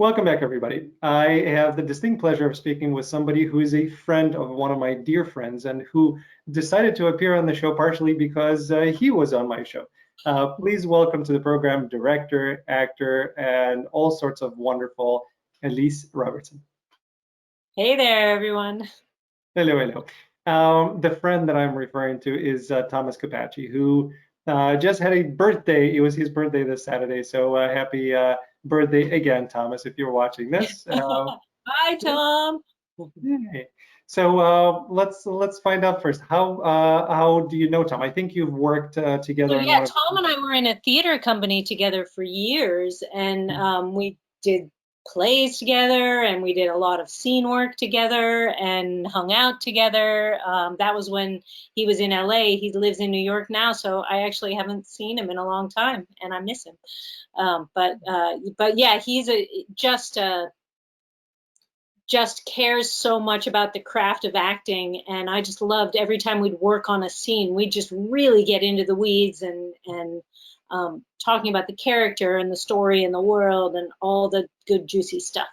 Welcome back, everybody. I have the distinct pleasure of speaking with somebody who is a friend of one of my dear friends and who decided to appear on the show partially because he was on my show. Please welcome to the program director, actor, and all sorts of wonderful Elise Robertson. Hey there, everyone. Hello, hello. The friend that I'm referring to is Thomas Capacci, who just had a birthday. It was his birthday this Saturday, so happy birthday again, Thomas, if you're watching this. Hi, Tom. Yay. So let's find out first. How do you know Tom? I think you've worked together. So, yeah, Tom and I were in a theater company together for years, and we did plays together, and we did a lot of scene work together and hung out together. That was when he was in LA. He lives in New York now, so I actually haven't seen him in a long time, and I miss him. But yeah, he's just cares so much about the craft of acting, and I just loved every time we'd work on a scene, we'd just really get into the weeds and talking about the character and the story and the world and all the good juicy stuff.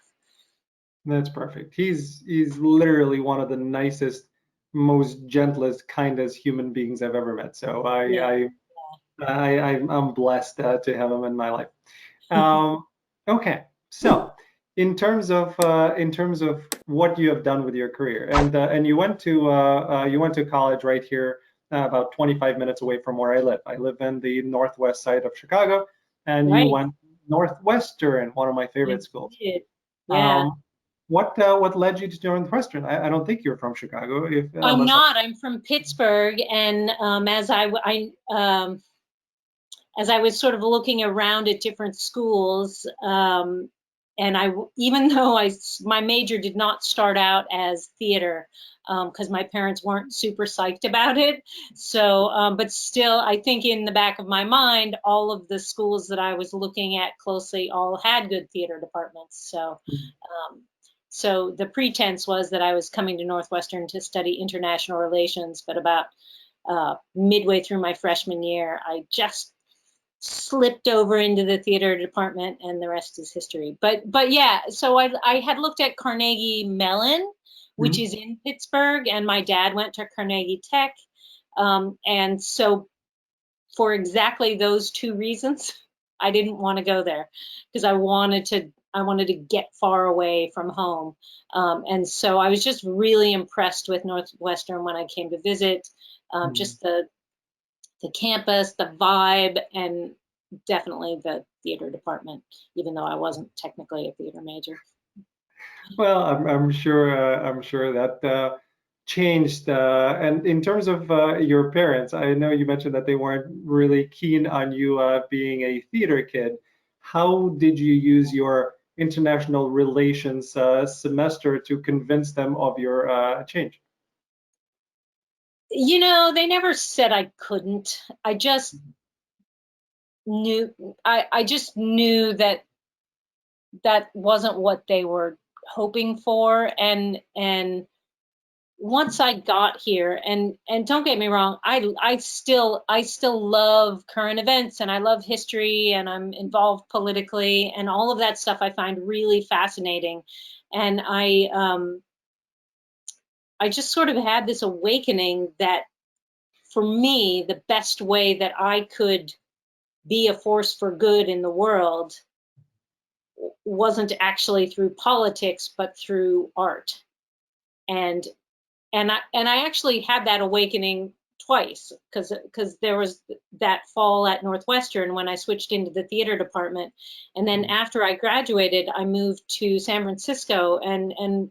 That's perfect. He's literally one of the nicest, most gentlest, kindest human beings I've ever met. So I'm blessed to have him in my life. Okay, so in terms of what you have done with your career, and you went to college right here, about 25 minutes away from where I live. I live in the northwest side of Chicago, and Right. you went Northwestern, one of my favorite schools. Yeah. What led you to Northwestern? I don't think you're from Chicago. I'm not. I'm from Pittsburgh, and as I was sort of looking around at different schools, and even though my major did not start out as theater, because my parents weren't super psyched about it. So, but still, I think in the back of my mind, all of the schools that I was looking at closely all had good theater departments. So the pretense was that I was coming to Northwestern to study international relations, but about midway through my freshman year, I just slipped over into the theater department, and the rest is history. But yeah, so I had looked at Carnegie Mellon, which is in Pittsburgh, and my dad went to Carnegie Tech, and so for exactly those two reasons, I didn't want to go there because I wanted to get far away from home, and so I was just really impressed with Northwestern when I came to visit, just the campus, the vibe, and definitely the theater department, even though I wasn't technically a theater major. Well, I'm sure that changed. And in terms of your parents, I know you mentioned that they weren't really keen on you being a theater kid. How did you use your international relations semester to convince them of your change? You know, they never said I couldn't. I just knew. I just knew that wasn't what they were hoping for, and once I got here, and don't get me wrong, I still love current events, and I love history, and I'm involved politically, and all of that stuff I find really fascinating, and I just sort of had this awakening that for me, the best way that I could be a force for good in the world wasn't actually through politics, but through art. And I actually had that awakening twice, because there was that fall at Northwestern when I switched into the theater department, and then after I graduated, I moved to San Francisco, and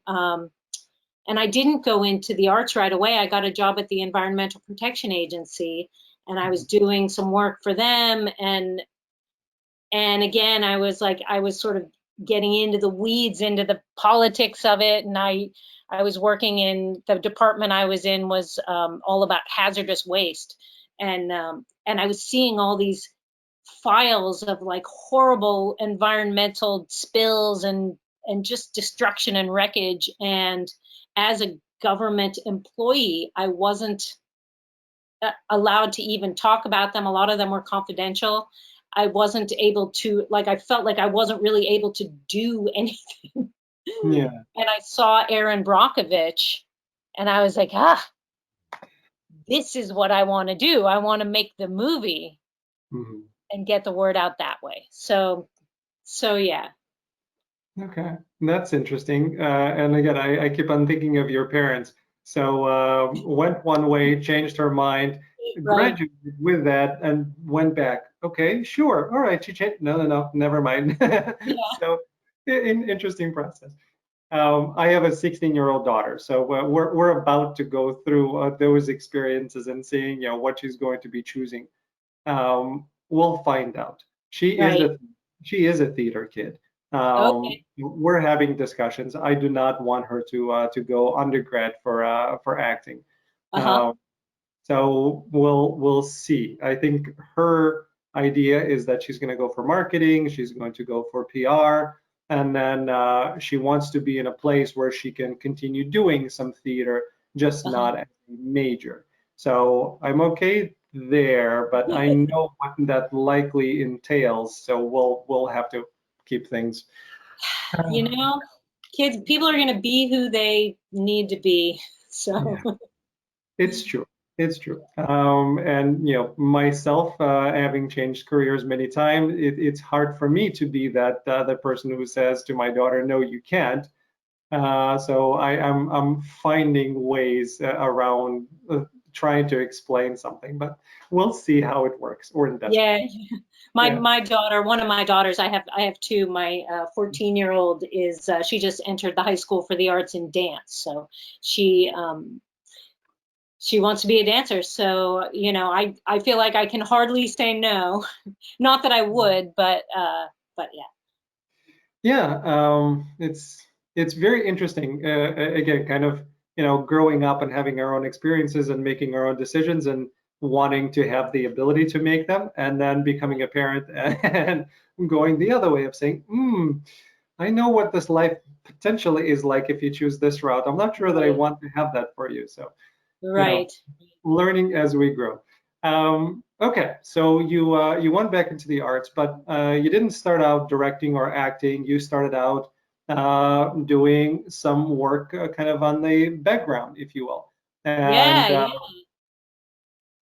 I didn't go into the arts right away. I got a job at the Environmental Protection Agency, and I was doing some work for them, and again, I was sort of getting into the weeds, into the politics of it, and I was working in the department I was in was all about hazardous waste, and I was seeing all these files of like horrible environmental spills and just destruction and wreckage, and as a government employee, I wasn't allowed to even talk about them. A lot of them were confidential. I wasn't able to, like, I felt like I wasn't really able to do anything. Yeah. And I saw Aaron Brockovich, and I was like, this is what I want to do. I want to make the movie Mhm. and get the word out that way. So yeah. Okay, that's interesting. And again, I keep on thinking of your parents. So went one way, changed her mind, Right. graduated with that, and went back. Okay, sure, all right. She changed. No, no, no, never mind. Yeah. So, interesting process. I have a 16-year-old daughter, so we're about to go through those experiences and seeing, what she's going to be choosing. We'll find out. She is Right. a she is a theater kid. Okay. We're having discussions. I do not want her to go undergrad for acting. Uh-huh. Um, so we'll see. I think her idea is that she's going to go for marketing. She's going to go for PR, and then she wants to be in a place where she can continue doing some theater, just Uh-huh. not as a major. So I'm okay there, but I know what that likely entails. So we'll have to keep things. You know, kids, people are going to be who they need to be. So, Yeah. It's true. It's true. And myself, having changed careers many times, it's hard for me to be that the person who says to my daughter, "No, you can't." So I'm finding ways around trying to explain something, but we'll see how it works. We're in desperate. yeah. My Yeah. my daughter, one of my daughters, I have two. My 14-year-old is she just entered the high school for the arts and dance. So she um she wants to be a dancer. So, I feel like I can hardly say no. Not that I would, but yeah. Yeah, it's very interesting. Again, kind of growing up and having our own experiences and making our own decisions and wanting to have the ability to make them, and then becoming a parent and going the other way of saying, I know what this life potentially is like if you choose this route. I'm not sure that I Right. want to have that for you. So, you know, Right. learning as we grow. Okay, so you went back into the arts, but you didn't start out directing or acting. You started out doing some work, kind of on the background, if you will. Yeah, And yeah.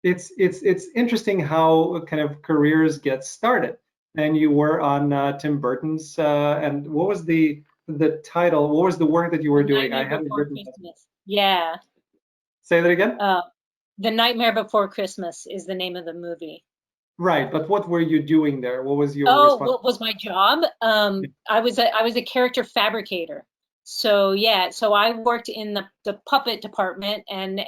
it's interesting how kind of careers get started. And you were on Tim Burton's, and what was the title? What was the work that you were The doing? I Nightmare had it Before written down. Christmas. Yeah. Say that again. Uh, The Nightmare Before Christmas is the name of the movie. Right, but what were you doing there? What was your Oh, response? what was my job? I was a character fabricator. So yeah, so I worked in the puppet department, and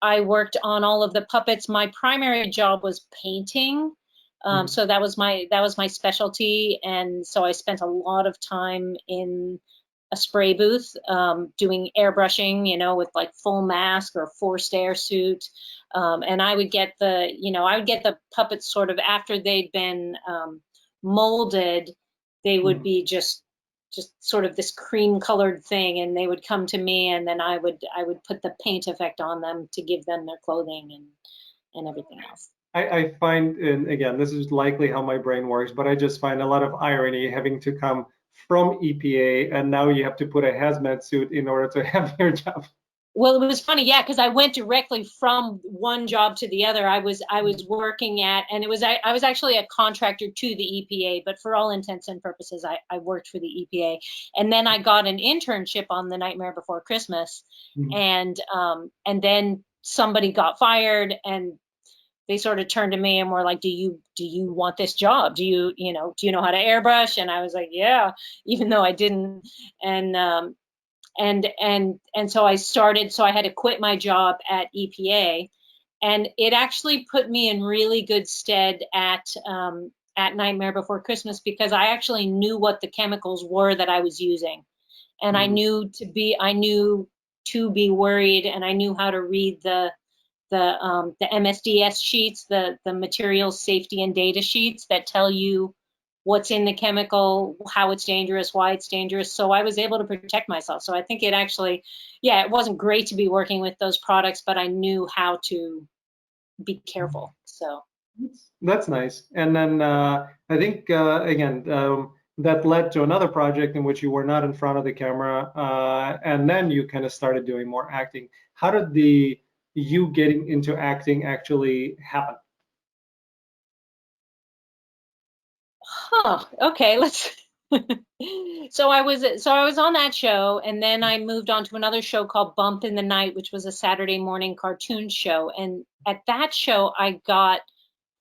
I worked on all of the puppets. My primary job was painting. Mhm. So that was my specialty, and so I spent a lot of time in a spray booth, doing airbrushing, with like full mask or forced air suit. And I would get the puppets sort of after they'd been molded. They would Mhm. be just sort of this cream colored thing, and they would come to me, and then I would put the paint effect on them to give them their clothing and everything else. I find, and again, this is likely how my brain works, but I just find a lot of irony having to come from EPA and now you have to put a hazmat suit in order to have your job. Well, it was funny, yeah, because I went directly from one job to the other. I was working at, and I was actually a contractor to the EPA, but for all intents and purposes, I worked for the EPA. And then I got an internship on The Nightmare Before Christmas, Mhm. and then somebody got fired, and they sort of turned to me and were like, "Do you want this job? Do you know how to airbrush?" And I was like, "Yeah," even though I didn't. And so I had to quit my job at EPA, and it actually put me in really good stead at Nightmare Before Christmas, because I actually knew what the chemicals were that I was using, and I Mhm. knew to be worried, and I knew how to read the MSDS sheets, the materials safety and data sheets that tell you what's in the chemical, how it's dangerous, why it's dangerous. So I was able to protect myself. So I think it actually, yeah, it wasn't great to be working with those products, but I knew how to be careful. So That's nice. And then I think again that led to another project in which you were not in front of the camera, and then you kind of started doing more acting. How did the you getting into acting actually happen? Huh. Okay, let's. So I was on that show, and then I moved on to another show called Bump in the Night, which was a Saturday morning cartoon show. And at that show, I got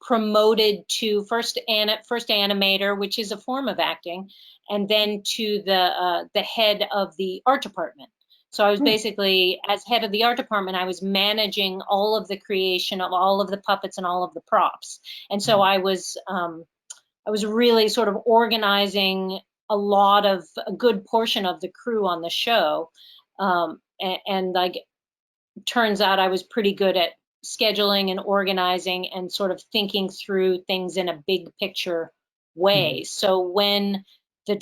promoted to first animator, which is a form of acting, and then to the head of the art department. So I was Hmm. basically, as head of the art department, I was managing all of the creation of all of the puppets and all of the props. And so I was really sort of organizing a good portion of the crew on the show. And like, turns out I was pretty good at scheduling and organizing and sort of thinking through things in a big picture Mhm. way. So when the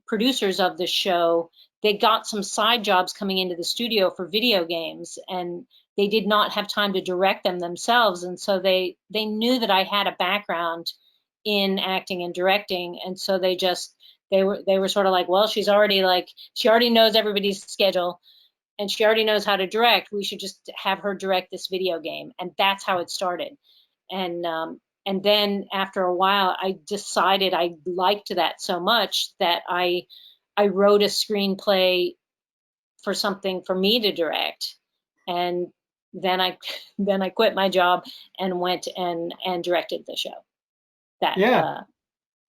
producers of the show, they got some side jobs coming into the studio for video games, and they did not have time to direct them themselves. And so they knew that I had a background in acting and directing, and so they were sort of like, well, she already knows everybody's schedule, and she already knows how to direct. We should just have her direct this video game. And that's how it started. And then after a while, I decided I liked that so much that I wrote a screenplay for something for me to direct. And then I then I quit my job and went and directed the show. That Yeah.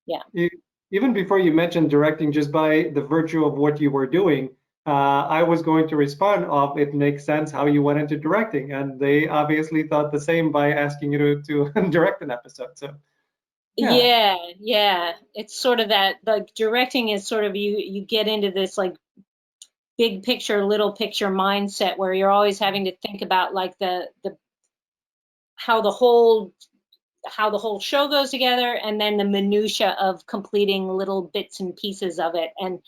Yeah. You, even before you mentioned directing, just by the virtue of what you were doing, I was going to respond of it makes sense how you went into directing, and they obviously thought the same by asking you to direct an episode. So yeah, Yeah, yeah. It's sort of that, like, directing is sort of, you get into this like big picture, little picture mindset where you're always having to think about like the how the whole how the whole show goes together, and then the minutia of completing little bits and pieces of it. And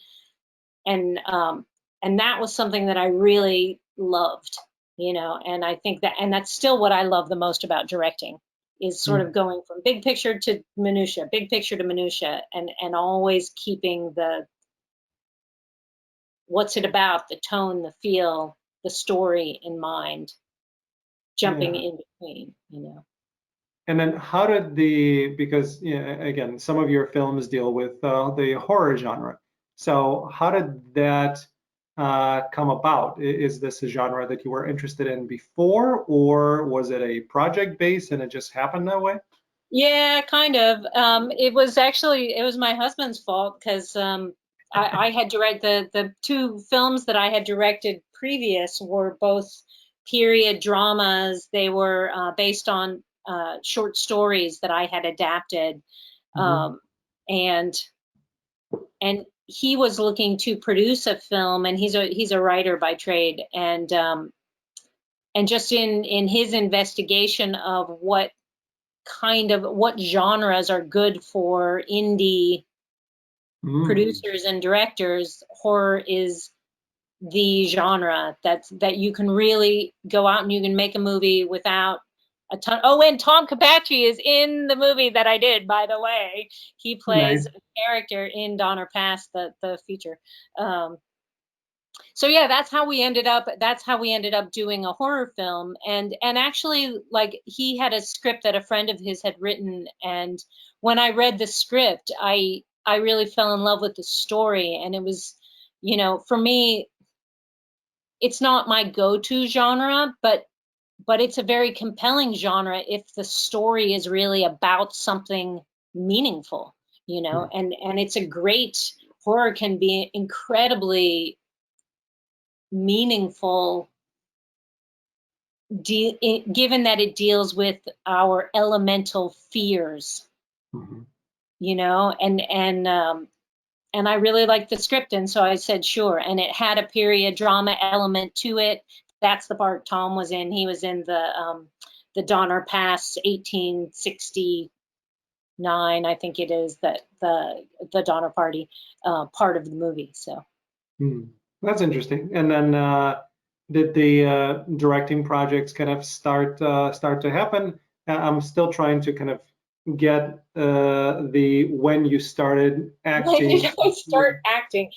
and that was something that I really loved, and I think that's still what I love the most about directing, is sort of mm, going from big picture to minutia, big picture to minutia, and always keeping the what's it about, the tone, the feel, the story in mind, jumping yeah. in between. And then how did because again, some of your films deal with the horror genre. So how did that come about? Is this a genre that you were interested in before, or was it a project based and it just happened that way? Yeah, kind of. It was my husband's fault, because I had direct the two films that I had directed previous were both period dramas. They were based on short stories that I had adapted, Hmm. um, and and he was looking to produce a film, and he's a writer by trade, and just in his investigation of what genres are good for indie Mm. producers and directors, horror is the genre that you can really go out and you can make a movie without a ton. Oh, and Tom Kapachi is in the movie that I did, by the way. He plays Nice. a character in Donner Pass, the feature. Um, so yeah, that's how we ended up doing a horror film. And actually, like, he had a script that a friend of his had written, and when I read the script, I really fell in love with the story. And it was, for me, it's not my go-to genre, but it's a very compelling genre if the story is really about something meaningful. Mm. And it's a great Horror can be incredibly meaningful, given that it deals with our elemental fears, Mhm. and I really liked the script, and so I said sure. And it had a period drama element to it. That's the part Tom was in. He was in the Donner Pass 1869, I think it is, that the Donner Party part of the movie. So Mm. That's interesting. And then did the directing projects kind of start to happen? I'm still trying to kind of get the when you started When did acting. I start acting?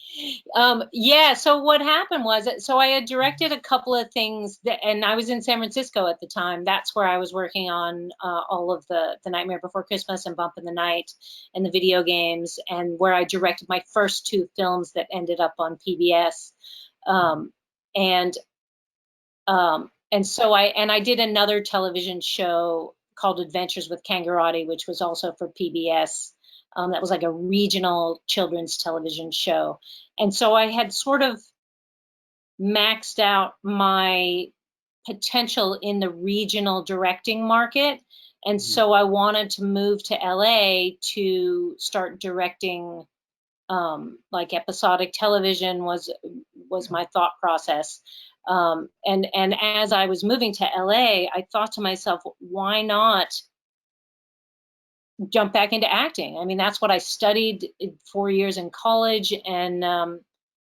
Yeah, so what happened was, so I had directed a couple of things and I was in San Francisco at the time. That's where I was working on all of the Nightmare Before Christmas and Bump in the Night and the video games, and where I directed my first two films that ended up on PBS. Um, and so I did another television show called Adventures with Kangarati, which was also for PBS. That was like a regional children's television show. And so I had sort of maxed out my potential in the regional directing market. And Mhm. so I wanted to move to LA to start directing, like episodic television was my thought process. And as I was moving to LA, I thought to myself, why not jump back into acting? I mean, that's what I studied 4 years in college, and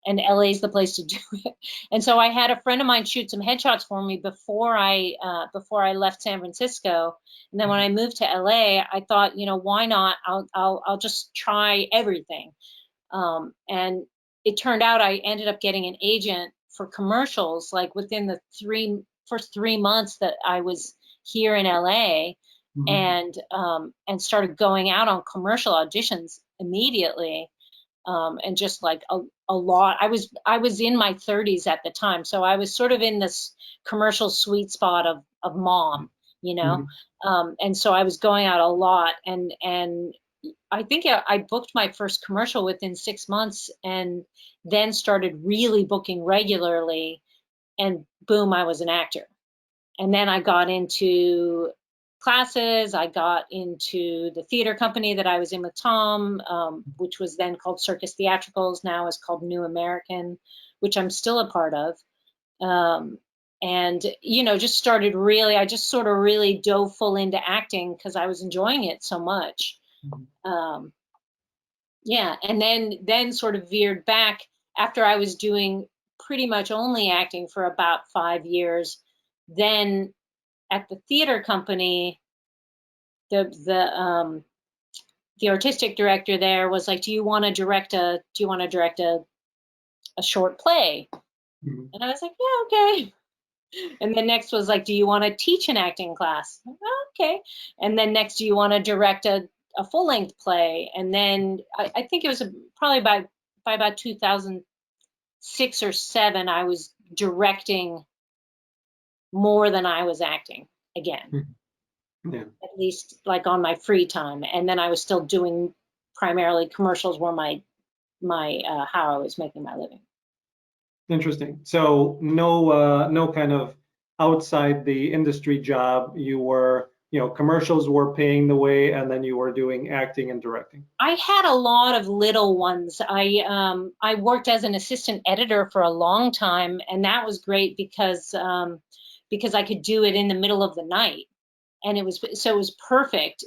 LA is the place to do it. And so I had a friend of mine shoot some headshots for me before I left San Francisco. And then when I moved to LA, I thought, why not? I'll just try everything. And it turned out I ended up getting an agent for commercials like within the first 3 months that I was here in LA, Mhm. and started going out on commercial auditions immediately. And just like a lot. I was in my 30s at the time, so I was sort of in this commercial sweet spot of mom, you know. Mhm. And so I was going out a lot, and I think I booked my first commercial within 6 months, and then started really booking regularly, and boom, I was an actor. And then I got into classes. I got into the theater company that I was in with Tom, which was then called Circus Theatricals, now is called New American, which I'm still a part of. Um, and just started really, I just sort of really dove full into acting because I was enjoying it so much. Mhm. Um, yeah, and then sort of veered back after I was doing pretty much only acting for about 5 years. Then at the theater company, the artistic director there was like, "Do you want to direct a short play?" Mhm. And I was like, "Yeah, okay." And then next was like, "Do you want to teach an acting class?" "Oh, okay." And then next, "Do you want to direct a full length play?" And then I think it was probably by about 2006 or seven, I was directing more than I was acting again, Mhm. Yeah. at least like on my free time. And then I was still doing primarily commercials were my how I was making my living. Interesting. So no kind of outside the industry job. You were, commercials were paying the way, and then you were doing acting and directing. I had a lot of little ones. I worked as an assistant editor for a long time, and that was great because I could do it in the middle of the night, and it was perfect.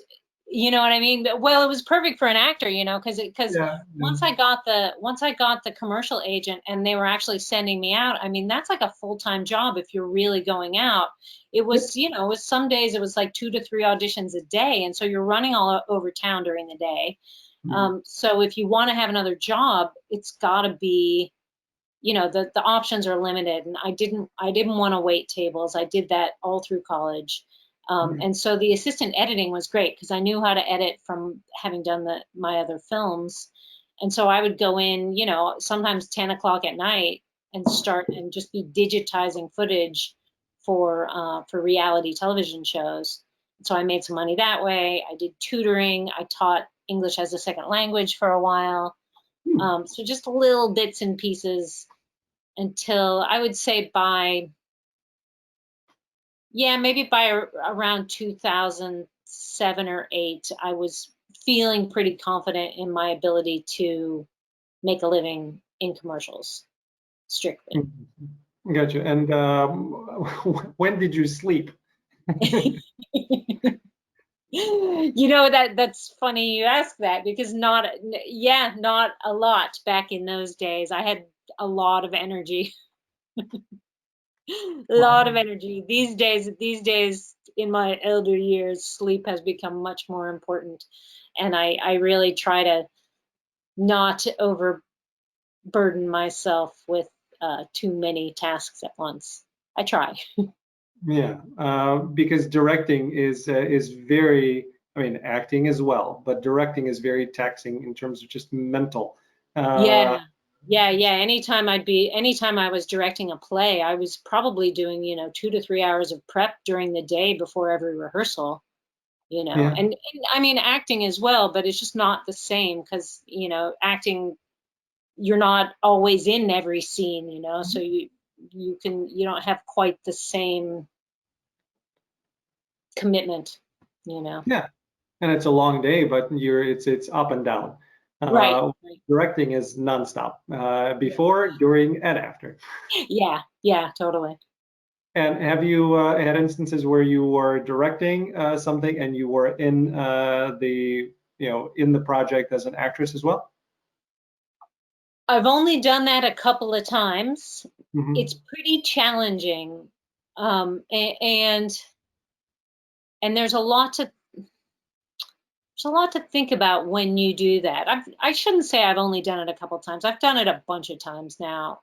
You know what I mean? Well, it was perfect for an actor, because Yeah. Yeah. once I got the commercial agent and they were actually sending me out. I mean, that's like a full-time job if you're really going out. It Yep. was, it was some days it was like 2 to 3 auditions a day, and so you're running all over town during the day. Mhm. So if you want to have another job, it's got to be, the options are limited, and I didn't want to wait tables. I did that all through college. Mhm. And so the assistant editing was great because I knew how to edit from having done my other films. And so I would go in, sometimes 10 o'clock at night and start and just be digitizing footage for reality television shows. So I made some money that way. I did tutoring. I taught English as a second language for a while. Hmm. So just little bits and pieces until I would say maybe by around 2007 or 8, I was feeling pretty confident in my ability to make a living in commercials strictly. Mhm. Gotcha. And when did you sleep? That's funny you ask that because not a lot back in those days. I had a lot of energy. A lot Wow. of energy. These days in my elder years, sleep has become much more important. And I really try to not overburden myself with too many tasks at once. I try. Yeah, because directing is very, I mean, acting as well, but directing is very taxing in terms of just mental. Uh, Yeah. Yeah, yeah. Anytime I was directing a play, I was probably doing, 2 to 3 hours of prep during the day before every rehearsal, yeah, and I mean acting as well, but it's just not the same because, acting, you're not always in every scene, so you don't have quite the same commitment, you know. yeah. And it's a long day, but it's up and down. Right. Uh, Right. Directing is nonstop, Yeah. before, during, and after. Yeah, yeah, totally. And have you had instances where you were directing something and you were in in the project as an actress as well? I've only done that a couple of times. Hmm. It's pretty challenging. And there's a lot to think about when you do that. I shouldn't say I've only done it a couple times. I've done it a bunch of times now.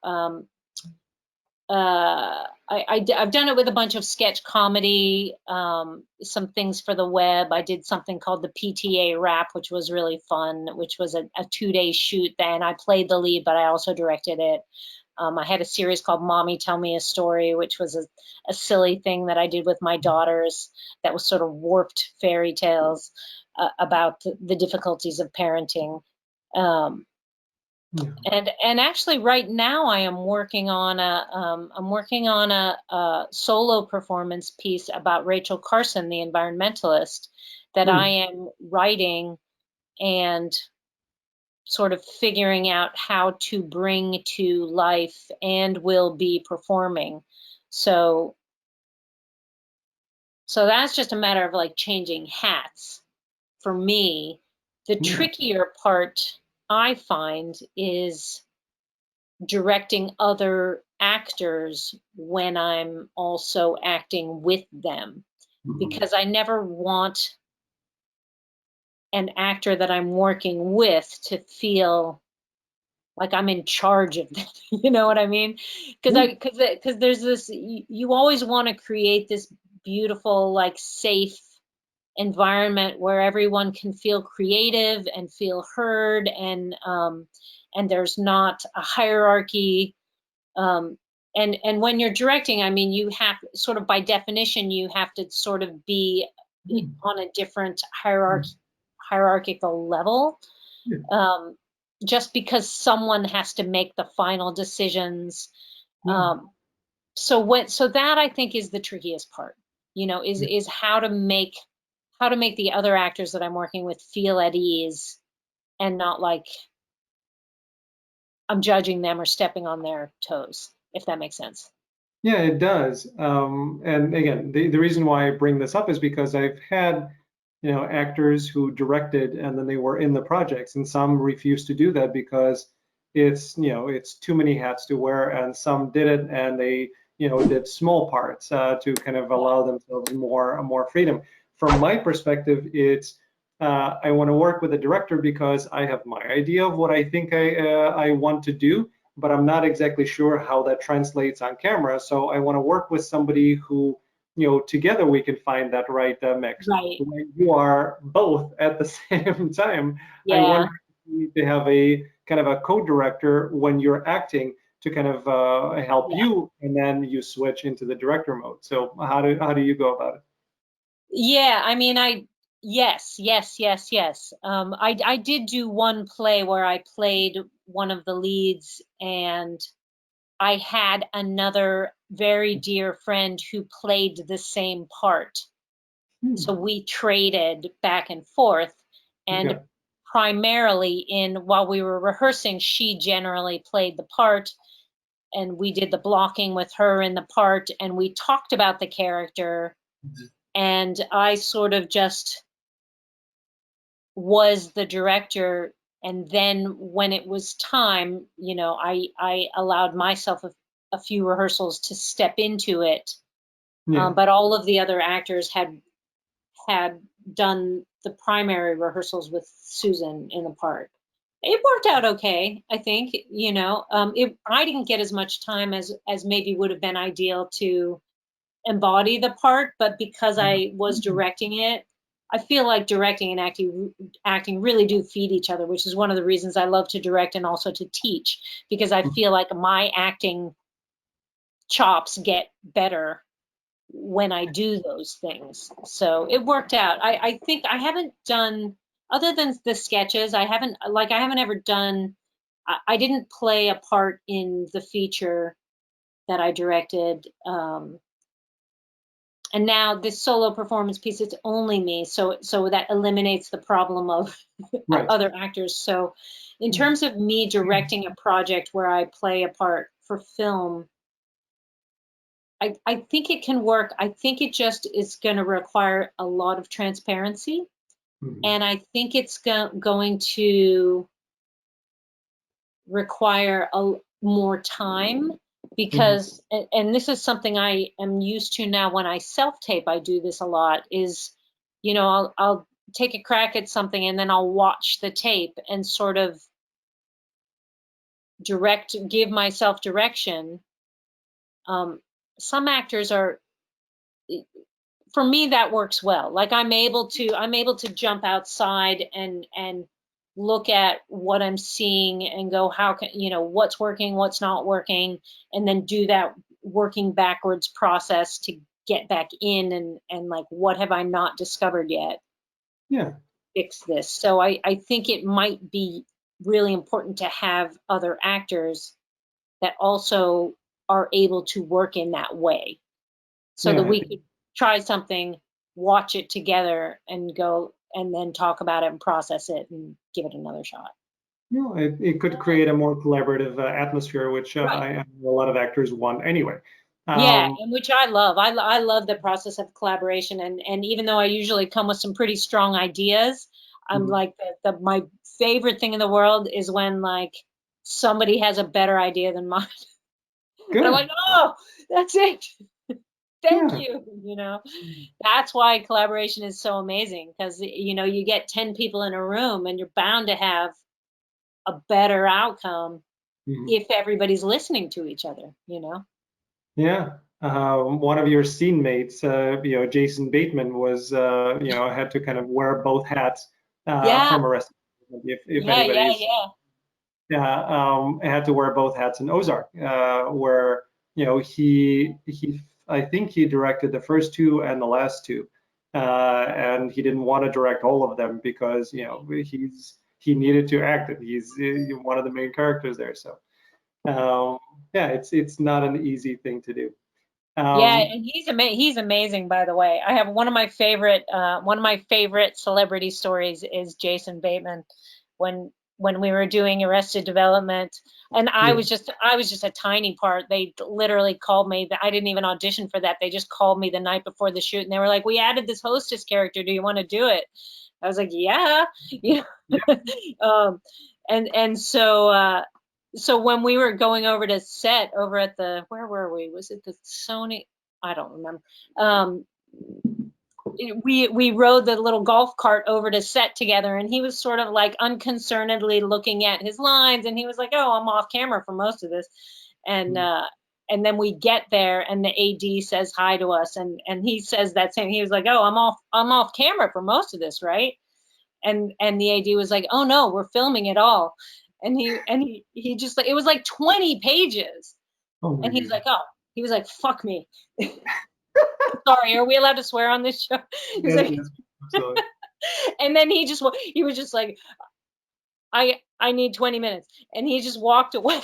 I've done it with a bunch of sketch comedy, some things for the web. I did something called the PTA Rap, which was really fun, which was a 2 day shoot. Then I played the lead, but I also directed it. I had a series called Mommy Tell Me a Story, which was a silly thing that I did with my daughters that was sort of warped fairy tales about the difficulties of parenting. Um, Yeah. and actually, right now, I'm working on a solo performance piece about Rachel Carson, the environmentalist, that I Hmm. am writing and sort of figuring out how to bring to life and will be performing. So so that's just a matter of like changing hats for me. The Yeah. trickier part I find is directing other actors when I'm also acting with them, Mhm. because I never want an actor that I'm working with to feel like I'm in charge of them. You know what I mean? Because Yeah. there's this, you always want to create this beautiful, like, safe environment where everyone can feel creative and feel heard, and there's not a hierarchy. um, and when you're directing, I mean, you have sort of by definition, you have to sort of be on a different hierarchical level, Yeah. um, just because someone has to make the final decisions. Yeah. Um, so that I think is the trickiest part, is how to make the other actors that I'm working with feel at ease and not like I'm judging them or stepping on their toes, if that makes sense. Yeah, it does. And again, the reason why I bring this up is because I've had, actors who directed and then they were in the projects, and some refused to do that because it's too many hats to wear, and some did it and they, did small parts to kind of Yeah. allow themselves more freedom. From my perspective, it's I want to work with a director because I have my idea of what I think I want to do, but I'm not exactly sure how that translates on camera. So I want to work with somebody who, together we can find that right mix. Right. When you are both at the same time, I Yeah. wonder if you need to have a kind of a co-director when you're acting to kind of help Yeah. you, and then you switch into the director mode. So how do you go about it? Yeah, I mean, yes, yes, yes, yes. I did do one play where I played one of the leads, and I had another very dear friend who played the same part. Hmm. So we traded back and forth, and Okay. primarily in while we were rehearsing, she generally played the part, and we did the blocking with her in the part, and we talked about the character, and I sort of just was the director. And then when it was time, I allowed myself a few rehearsals to step into it, Yeah. But all of the other actors had done the primary rehearsals with Susan in the part. It worked out okay, I think. I didn't get as much time as maybe would have been ideal to embody the part, but because I was directing it, I feel like directing and acting really do feed each other, which is one of the reasons I love to direct and also to teach, because I feel like my acting chops get better when I do those things. So it worked out. I think I haven't done, other than the sketches, I haven't ever done, I didn't play a part in the feature that I directed. And now this solo performance piece, it's only me. So that eliminates the problem of Right. other actors. So in terms of me directing a project where I play a part for film, I think it can work. I think it just is going to require a lot of transparency. Mhm. And I think it's going to require more time Mhm. because, and this is something I am used to now when I self tape, I do this a lot is, I'll take a crack at something and then I'll watch the tape and sort of give myself direction. Some actors are, for me that works well. Like I'm able to jump outside and look at what I'm seeing and go, how can, what's working, what's not working, and then do that working backwards process to get back in and like, what have I not discovered yet, Yeah. fix this. So I think it might be really important to have other actors that also are able to work in that way so that Yeah. we could try something, watch it together, and go and then talk about it and process it and give it another shot. It could create a more collaborative atmosphere, which Right. I know a lot of actors want anyway. Yeah, Um, and which I love. I love the process of collaboration, and even though I usually come with some pretty strong ideas, I'm mhm. like my favorite thing in the world is when like somebody has a better idea than mine, and I'm Good. like, oh, that's it. Thank Yeah. you. That's why collaboration is so amazing because you get 10 people in a room and you're bound to have a better outcome Mhm. if everybody's listening to each other. Yeah. One of your scene mates, Jason Bateman, had to kind of wear both hats Yeah, from Arrested Development. If yeah, yeah, anybody's, yeah. yeah, had to wear both hats in Ozark, where I think he directed the first two and the last two, and he didn't want to direct all of them because he needed to act it. He's one of the main characters there, so um, yeah, it's not an easy thing to do. Yeah, Um, and he's amazing, by the way. I have one of my favorite celebrity stories is Jason Bateman when we were doing Arrested Development, and I yeah, was just I was just a tiny part. They literally called me. I didn't even audition for that. They just called me the night before the shoot, and they were like, "We added this hostess character. Do you want to do it?" I was like, "Yeah." you yeah, um, and so when we were going over to set over at the, where were we? Was it the Sony? I don't remember. Um, we rode the little golf cart over to set together, and he was sort of like unconcernedly looking at his lines, and he was like, "Oh, I'm off camera for most of this," and mm, uh, and then we get there, and the AD says hi to us, and he says that same. He was like, "Oh, I'm off camera for most of this, right?" And the AD was like, "Oh no, we're filming it all." And he just like, it was like 20 pages, oh my and he's God. like, "Oh," he was like, "Fuck me." Sorry, are we allowed to swear on this show? He was Yes, like, yes, absolutely. and then he was just like, I need 20 minutes, and he just walked away.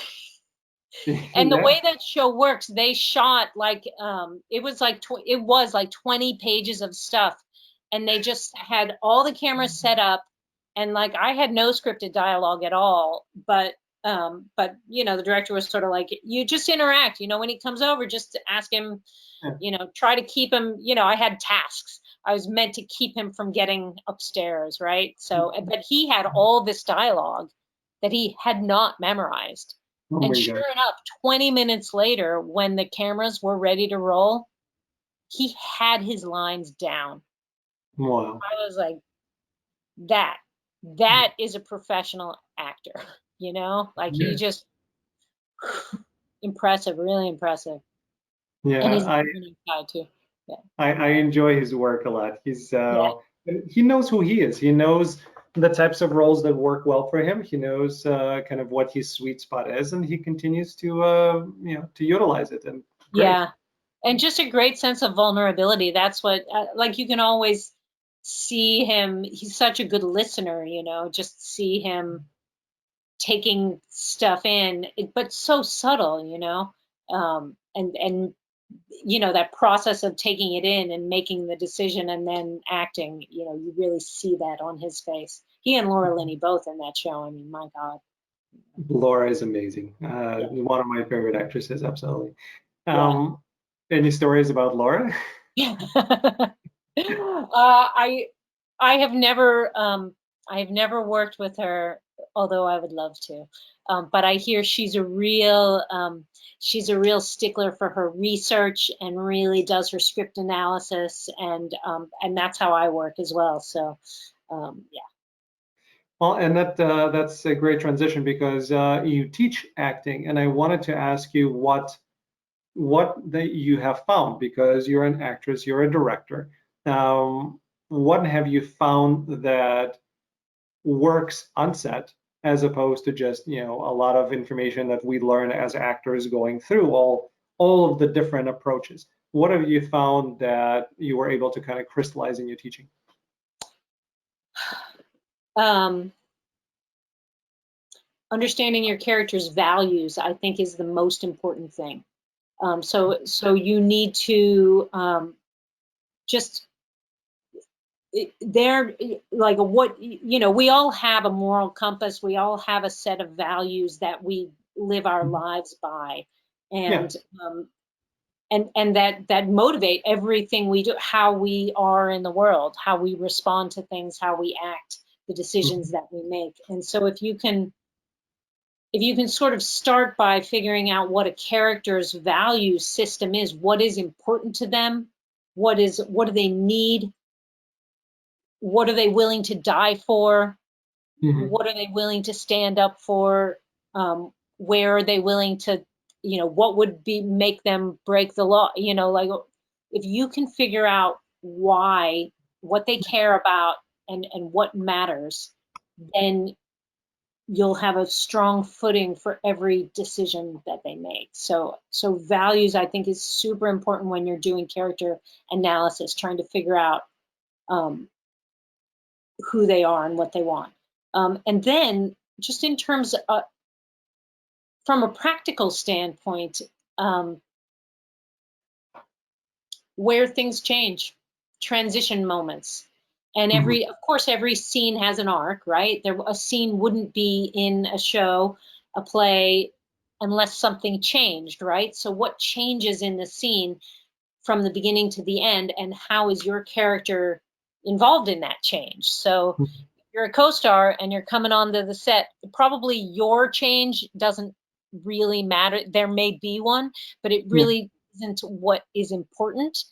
And the Yeah. way that show works, they shot like it was like 20 pages of stuff, and they just had all the cameras set up, and like I had no scripted dialogue at all, but the director was sort of like, you just interact, when he comes over, just ask him, Yeah. try to keep him, I had tasks. I was meant to keep him from getting upstairs, right? So, but he had all this dialogue that he had not memorized. Oh And my sure God. enough, 20 minutes later, when the cameras were ready to roll, he had his lines down. Wow. I was like, that that is a professional actor, you know? Like he Yeah. just impressive, really impressive. And Yeah. he's a genuine guy too. Yeah. I enjoy his work a lot. He's Yeah. and he knows who he is. He knows the types of roles that work well for him. He knows kind of what his sweet spot is, and he continues to to utilize it. And great. Yeah. And just a great sense of vulnerability. That's what, like, you can always see him. He's such a good listener, you know, just see him taking stuff in, but so subtle, you know, and you know that process of taking it in and making the decision and then acting. You know, you really see that on his face. He and Laura Linney both in that show. I mean, my God. Laura is amazing. Yeah, One of my favorite actresses, absolutely. yeah, Um, any stories about Laura? yeah. I have never worked with her, although I would love to. But I hear she's a real stickler for her research and really does her script analysis, and that's how I work as well. So yeah. Well, and that's a great transition because you teach acting, and I wanted to ask you what that you have found because you're an actress, you're a director. What have you found that works on set as opposed to just a lot of information that we learn as actors going through all of the different approaches? What have you found that you were able to kind of crystallize in your teaching? Um, Understanding your character's values, I think, is the most important thing. So you need to just they're like what you know. We all have a moral compass. We all have a set of values that we live our lives by, Yeah. and that motivate everything we do, how we are in the world, how we respond to things, how we act, the decisions Mhm. that we make. And so if you can sort of start by figuring out what a character's value system is, what is important to them, what do they need, what are they willing to die for, Mhm. what are they willing to stand up for, where are they willing to, you know, what would be make them break the law, you know, like if you can figure out why, what they care about, and what matters, then you'll have a strong footing for every decision that they make. So values, I think, is super important when you're doing character analysis, trying to figure out um, who they are and what they want. And then just in terms of, from a practical standpoint, um, where things change, transition moments. And Mhm. of course, every scene has an arc, right? A scene wouldn't be in a show, a play, unless something changed, right? So, what changes in the scene from the beginning to the end, and how is your character involved in that change? So, if you're a co-star and you're coming onto the set, probably your change doesn't really matter. There may be one, but it Yeah. really isn't what is important.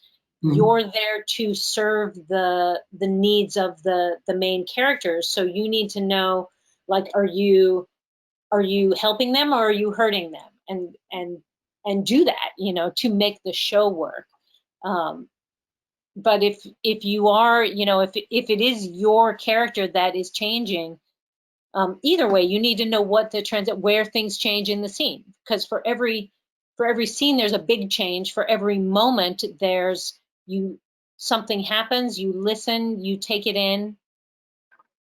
Mhm. You're there to serve the needs of the main characters. So you need to know, like, are you helping them or are you hurting them? And do that, you know, to make the show work. Um, but if you are, you know, if it is your character that is changing, either way, you need to know what the transit where things change in the scene, because for every scene there's a big change. For every moment there's you something happens, you listen, you take it in,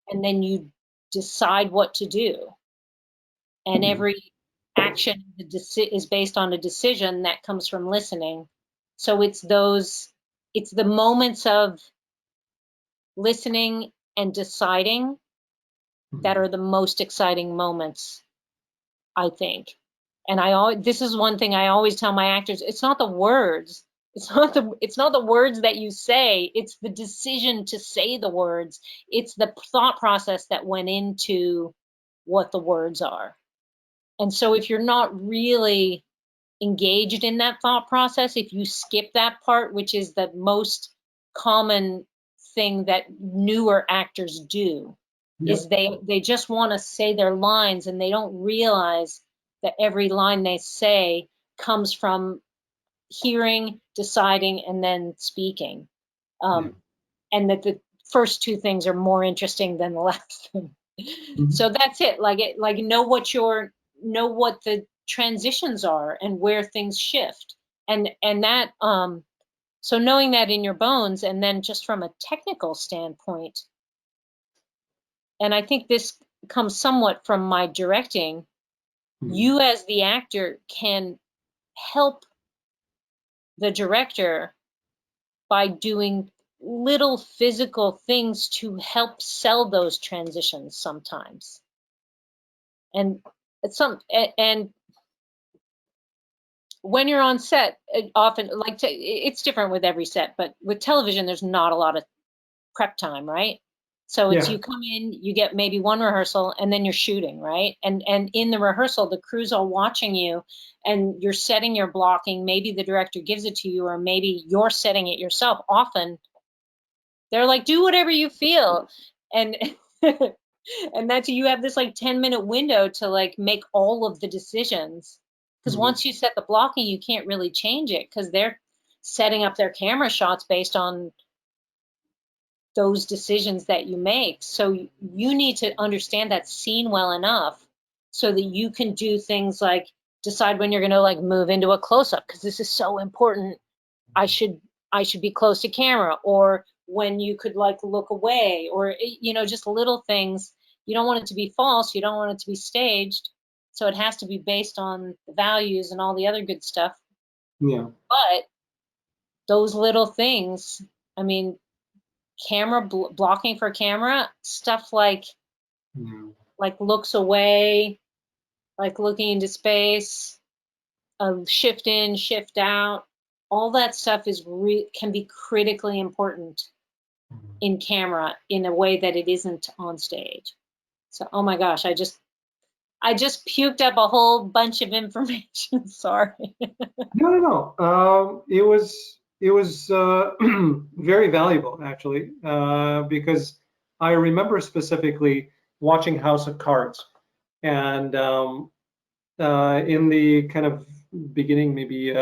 and then you decide what to do. And every action is based on a decision that comes from listening. So it's the moments of listening and deciding that are the most exciting moments, I think. And this is one thing I always tell my actors, it's not the words. It's not the words that you say, it's the decision to say the words. It's the thought process that went into what the words are. And so if you're not really engaged in that thought process. If you skip that part, which is the most common thing that newer actors do, Yeah. is they just want to say their lines, and they don't realize that every line they say comes from hearing, deciding, and then speaking. Yeah. And that the first two things are more interesting than the last thing. Mhm. So that's it. Like know what the transitions are and where things shift. And that so knowing that in your bones, and then just from a technical standpoint, and I think this comes somewhat from my directing, Mhm. you as the actor can help the director by doing little physical things to help sell those transitions sometimes. And and when you're on set, it often it's different with every set, but with television there's not a lot of prep time, right? So it's Yeah. you come in, you get maybe one rehearsal, and then you're shooting, right? And in the rehearsal, the crew's all watching you, and you're setting your blocking. Maybe the director gives it to you, or maybe you're setting it yourself. Often they're like, do whatever you feel. And and that's you have this like 10-minute window to like make all of the decisions. Because Mhm. once you set the blocking, you can't really change it because they're setting up their camera shots based on those decisions that you make. So you need to understand that scene well enough so that you can do things like decide when you're going to like move into a close up because this is so important. I should be close to camera, or when you could like look away, or just little things. You don't want it to be false, you don't want it to be staged. So it has to be based on the values and all the other good stuff. Yeah. But those little things, I mean, camera blocking for camera stuff Yeah. like looks away, like looking into space, shift in, shift out, all that stuff can be critically important Mhm. in camera in a way that it isn't on stage. So oh my gosh, I just puked up a whole bunch of information. Sorry. No, no, no. It was very valuable actually, because I remember specifically watching House of Cards, and in the kind of beginning, maybe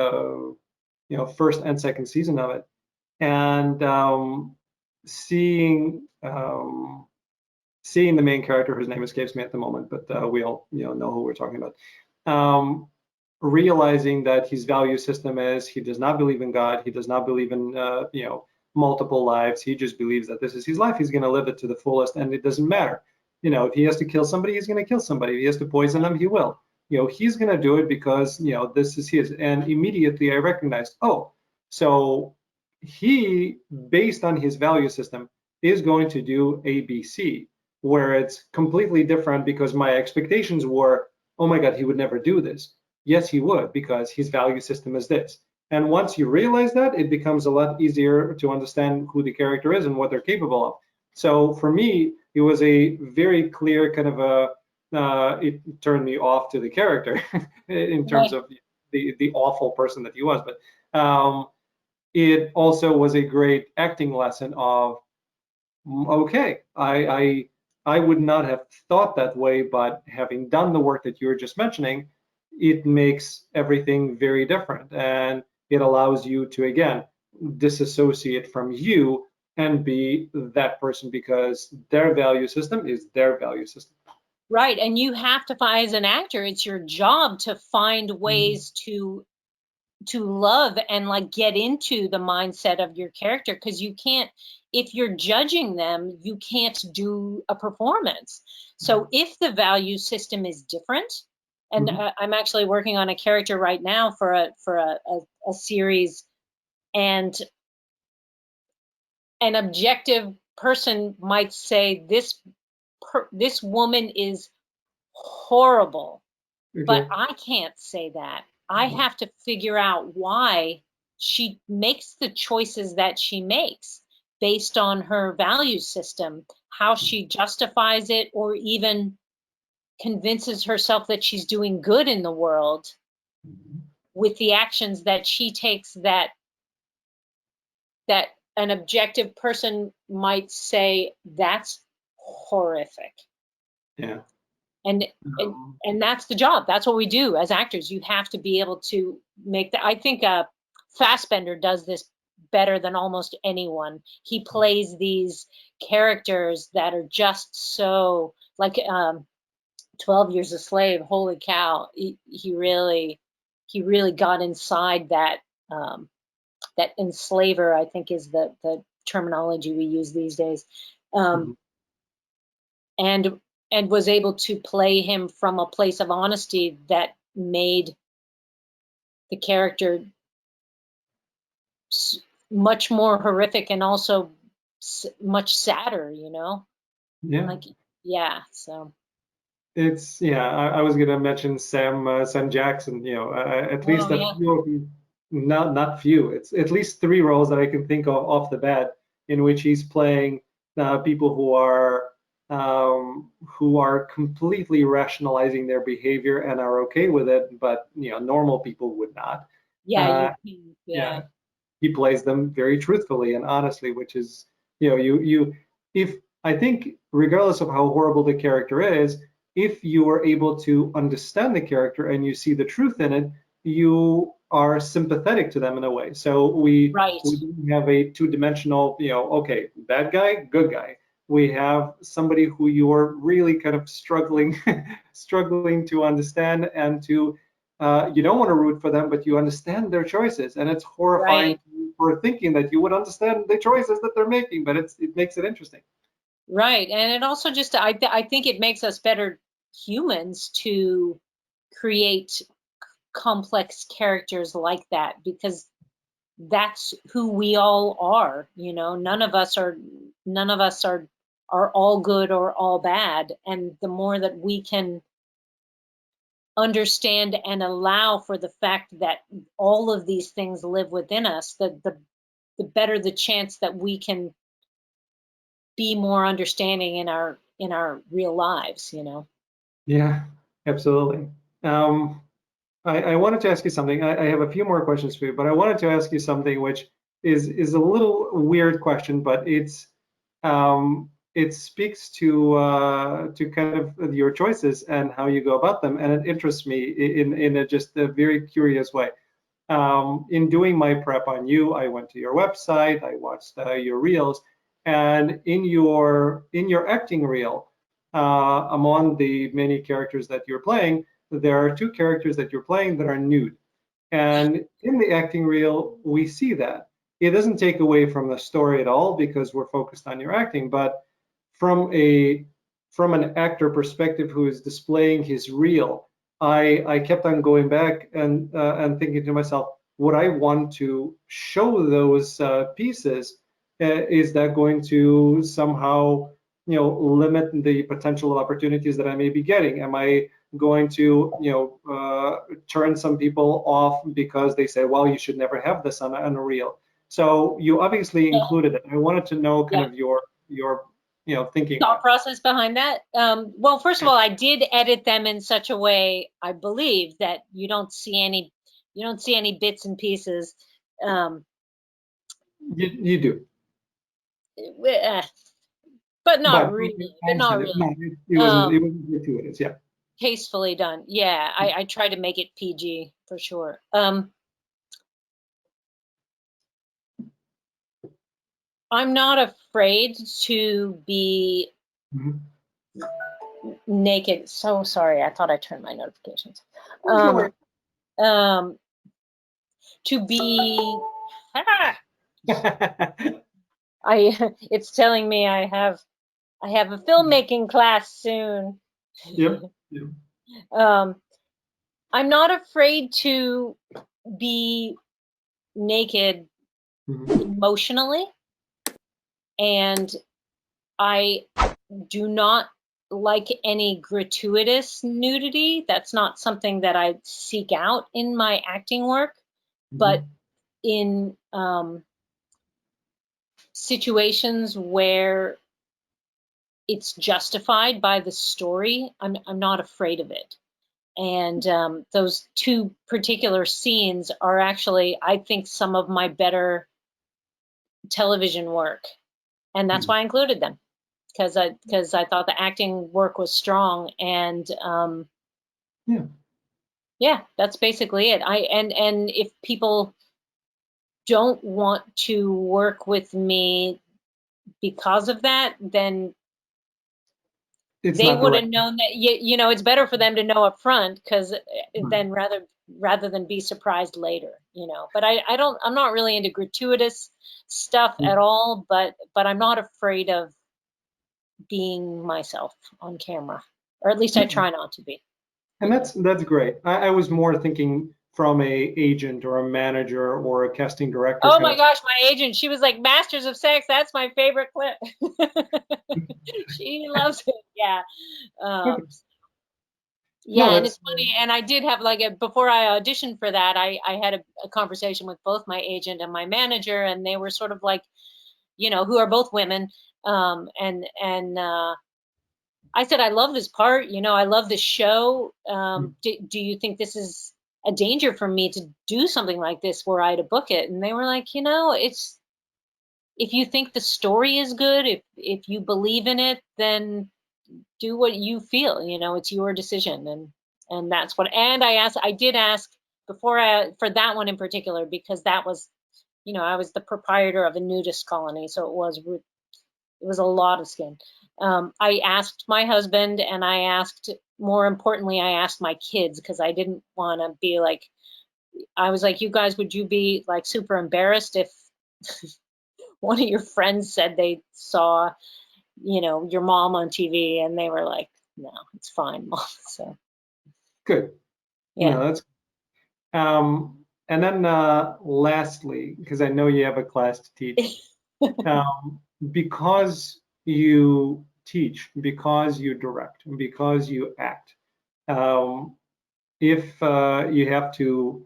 first and second season of it, and seeing seeing the main character, whose name escapes me at the moment, but we all know who we're talking about. Um, Realizing that his value system is he does not believe in God, he does not believe in multiple lives. He just believes that this is his life. He's going to live it to the fullest, and it doesn't matter. If he has to kill somebody, he's going to kill somebody. If he has to poison them, he will. He's going to do it because this is his. And immediately I recognized, oh, so he, based on his value system, is going to do ABC, where it's completely different because my expectations were, oh my God, he would never do this. Yes, he would, because his value system is this. And once you realize that, it becomes a lot easier to understand who the character is and what they're capable of. So for me, it was a very clear kind of it turned me off to the character in terms Right. of the awful person that he was. But it also was a great acting lesson of, okay, I would not have thought that way, but having done the work that you were just mentioning, it makes everything very different, and it allows you to again disassociate from you and be that person because their value system is their value system. Right. And you have to find, as an actor, it's your job to find Mhm. ways to love and like get into the mindset of your character, because you can't, if you're judging them, you can't do a performance. So if the value system is different, and Mhm. I'm actually working on a character right now for a series, and an objective person might say this woman is horrible, but Okay. I can't say that. I have to figure out why she makes the choices that she makes based on her value system, how she justifies it, or even convinces herself that she's doing good in the world. with the actions that she takes that an objective person might say that's horrific. Yeah. And and Um, and that's the job. That's what we do as actors. You have to be able to make that. I think Fassbender does this better than almost anyone. He plays these characters that are just so like 12 Years a Slave. Holy cow. He really got inside that that enslaver, I think is the terminology we use these days. Um, mhm. and and was able to play him from a place of honesty that made the character much more horrific and also much sadder, you know? Yeah. Like, yeah, so. It's yeah. I was gonna mention Sam Jackson. At Oh, least a yeah. few of them, not few. It's at least three roles that I can think of off the bat in which he's playing people who are completely rationalizing their behavior and are okay with it, but normal people would not. Yeah, Uh, you can, yeah. yeah, he plays them very truthfully and honestly, which is, you if I think regardless of how horrible the character is, if you are able to understand the character and you see the truth in it, you are sympathetic to them in a way. So Right, we don't have a two-dimensional, okay, bad guy, good guy. We have somebody who you're really kind of struggling to understand and to you don't want to root for them, but you understand their choices, and it's horrifying right, for thinking that you would understand the choices that they're making. But it makes it interesting. right. And it also just, I think it makes us better humans to create complex characters like that because that's who we all are, you know. None of us are all good or all bad, and the more that we can understand and allow for the fact that all of these things live within us, the better the chance that we can be more understanding in our real lives, you know. Yeah, absolutely. Um, I wanted to ask you something. I have a few more questions for you, but I wanted to ask you something which is a little weird question, but it speaks to kind of your choices and how you go about them, and it interests me in just a very curious way. In doing my prep on you, I went to your website, I watched your reels, and in your acting reel, among the many characters that you're playing, there are two characters that you're playing that are nude. And in the acting reel, we see that. It doesn't take away from the story at all because we're focused on your acting, but from a from an actor perspective who is displaying his reel, I kept on going back and thinking to myself, would I want to show those pieces? Is that going to somehow limit the potential of opportunities that I may be getting? Am I going to turn some people off because they say, well, you should never have this on a reel? So you obviously Yeah, included it. I wanted to know kind yeah. of your thinking on Thought it. process behind that. Well, first of all, I did edit them in such a way, I believe, that you don't see any bits and pieces. Um, You do, eh, but not but really. I But not understand it. No, really. it wasn't gratuitous. Yeah. Tastefully done. Yeah, I try to make it PG for sure. I'm not afraid to be Mhm. naked. So sorry, I thought I turned my notifications. No Um, worries. um, to be. Ah, it's telling me I have a filmmaking class soon. Yep. Yep. um, I'm not afraid to be naked Mhm. emotionally, and I do not like any gratuitous nudity. That's not something that I seek out in my acting work, but Mhm. in situations where it's justified by the story, I'm not afraid of it. And those two particular scenes are actually, I think, some of my better television work, and that's why I included them, because I thought the acting work was strong, and yeah, that's basically it. And if people don't want to work with me because of that, then It's they not the would right. have known that. You know, it's better for them to know up front, because then rather than be surprised later. You know, but I'm not really into gratuitous stuff at all. But I'm not afraid of being myself on camera, or at least I try not to be. And that's great. I was more thinking from a agent or a manager or a casting director Oh kind my of. gosh, my agent, she was like, Masters of Sex, that's my favorite clip. She loves it. Yeah. Um, No, yeah, and that's it's funny. And I did have before I auditioned for that, I had a conversation with both my agent and my manager, and they were sort of like, you know, who are both women. And I said, I love this part, you know, I love this show. Do you think this is a danger for me to do something like this were I to book it? And they were like, you know, it's, if you think the story is good, if you believe in it, then do what you feel, you know, it's your decision. And that's what, and I did ask before for that one in particular, because that was, you know, I was the proprietor of a nudist colony, so it was a lot of skin. I asked my husband, and I asked, more importantly, I asked my kids, because I didn't want to be like, I was like, you guys, would you be like super embarrassed if one of your friends said they saw, you know, your mom on TV, and they were like, no, it's fine, mom. So good. yeah. No, that's and then lastly, because I know you have a class to teach, because you teach, because you direct, because you act, if you have to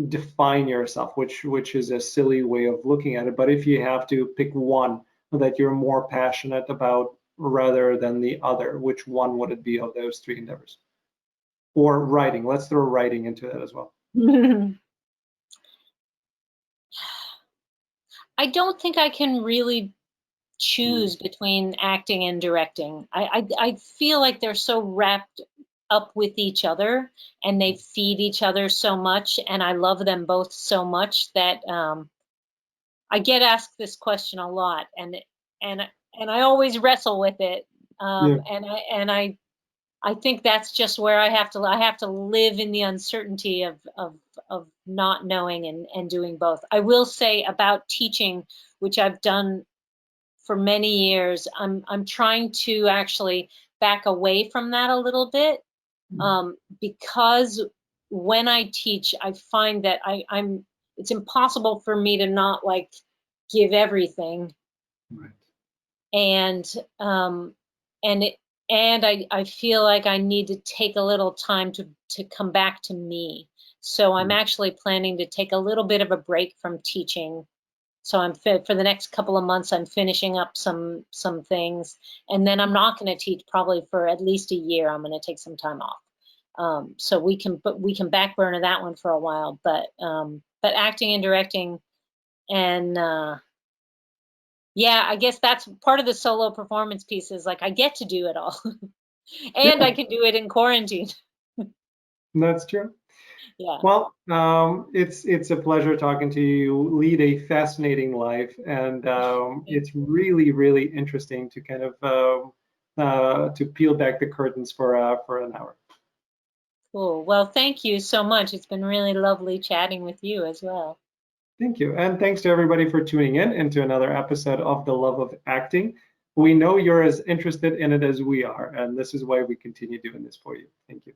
define yourself, which is a silly way of looking at it, but if you have to pick one that you're more passionate about rather than the other, which one would it be of those three endeavors? Or writing, let's throw writing into that as well. I don't think I can really choose between acting and directing. I feel like they're so wrapped up with each other, and they feed each other so much, and I love them both so much that I get asked this question a lot, and and I always wrestle with it. Yeah. I think that's just where I have to live in the uncertainty of not knowing and doing both. I will say about teaching, which I've done for many years, I'm trying to actually back away from that a little bit, because when I teach, I find that I'm it's impossible for me to not like give everything, Right. and and it and I feel like I need to take a little time to come back to me. So I'm actually planning to take a little bit of a break from teaching. So for the next couple of months, I'm finishing up some things, and then I'm not going to teach probably for at least a year. I'm going to take some time off, so we can back burner that one for a while. But acting and directing, and yeah, I guess that's part of the solo performance piece, is like I get to do it all, and I Yeah, can do it in quarantine. that's true. Yeah. Well, it's a pleasure talking to you. You lead a fascinating life, and it's really interesting to kind of to peel back the curtains for an hour. Cool. Well, thank you so much. It's been really lovely chatting with you as well. Thank you, and thanks to everybody for tuning in into another episode of The Love of Acting. We know you're as interested in it as we are, and this is why we continue doing this for you. Thank you.